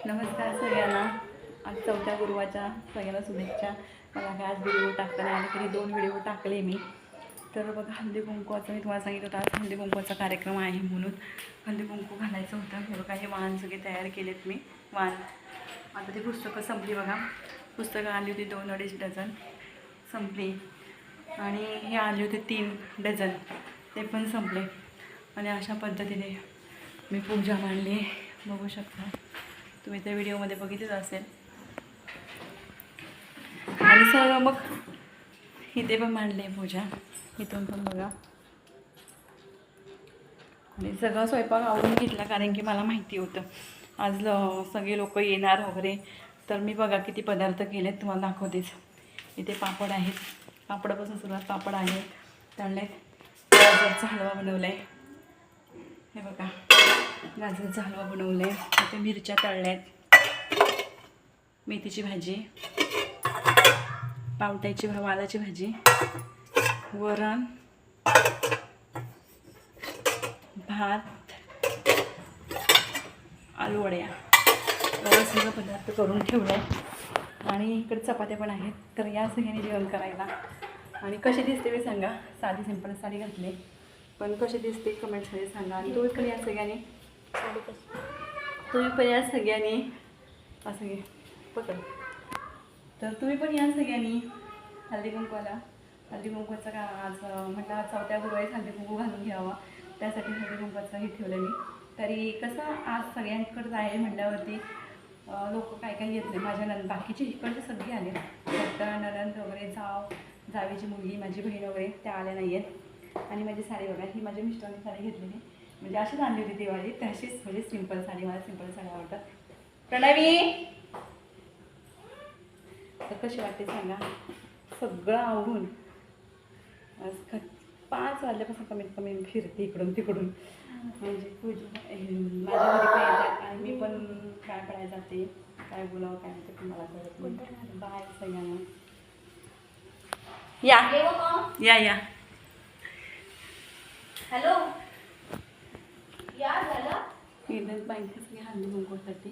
नमस्कार सगळ्यांना. आज 4थ्या गुरुवारच्या सगळ्यांना शुभेच्छा. मला काय आज व्हिडिओ टाकता नाही आले तरी 2 व्हिडिओ टाकले मी. तर बघा, हळदी कुंकवाचं मी तुम्हाला सांगितलं होतं आज हळदी कुंकवाचा कार्यक्रम आहे म्हणून हळदी कुंकू घालायचं होतं. हे बघा, हे वाण सगळे तयार केलेत मी. वाण आता ती पुस्तकं संपली बघा. पुस्तकं आली होती 2-2.5 डझन संपली. आणि हे आले होते 3 डझन, ते पण संपले. आणि अशा पद्धतीने मी पूजा मांडली, बघू शकता तुम्ही त्या व्हिडिओमध्ये बघितलंच असेल. आणि सगळं मग इथे पण मांडले पूजा, इथून पण बघा. आणि सगळं स्वयंपाक आवडून घेतला कारण की मला माहिती होतं आज सगळे लोक येणार वगैरे. तर मी बघा किती पदार्थ केलेत तुम्हाला दाखवतेच. इथे पापड आहेत, पापडापासून सुरुवात. पापड आहे, तळलेत. गाजरचा हलवा बनवला आहे, हे बघा गाजरचा हलवा बनवला आहे. इथे मिरच्या तळल्यात, मेथीची भाजी, पावट्याची वालाची भाजी, वरण, भात, आलू वड्या, एवढं सगळं पदार्थ करून ठेवलं आहे. आणि इकडे चपात्या पण आहेत. तर या सगळ्यांनी जेवण करायला. आणि कशी दिसते मी सांगा, साधी सिंपल साडी घातली, पण कशी दिसते कमेंट्समध्ये सांगा. आणि तुम्ही पण या सगळ्यांनी असं घे पकड. तर तुम्ही पण या सगळ्यांनी हळदी कुंकवाला. हळदी कुंकवाचं का आज म्हटलं 4थ्या गुरुवारी हळदी कुंकू घालून घ्यावा, त्यासाठी हळदी कुंकवाचं हे ठेवलं मी. तरी कसं आज सगळ्यांकडं आहे म्हटल्यावरती लोक काय काय येत नाही. माझ्या बाकीचे इकडचे सगळे आले, फक्त नणंद वगैरे, जावेची मुलगी, माझी बहीण वगैरे त्या आल्या नाही आहेत. आणि माझी साडी बघा, ही माझ्या मिस्टरांनी साडी घेतलेली, म्हणजे अशीच आणली होती दिवाळी, तशीच म्हणजे सिंपल साडी. मला सिंपल साडी आवडतात. प्रणवी तर कशी वाटते सांगा. सगळं आवडून 5 वाजल्यापासून कमीत कमी फिरते इकडून तिकडून. म्हणजे माझ्या घरी पण येतात आणि मी पण काय पडायला जाते, काय बोलावं काय ते पण मला कळत नाही. बाय सगळ्यांना. या या. हॅलो, या झालं. बँकेत सगळी हळदी कुंकवासाठी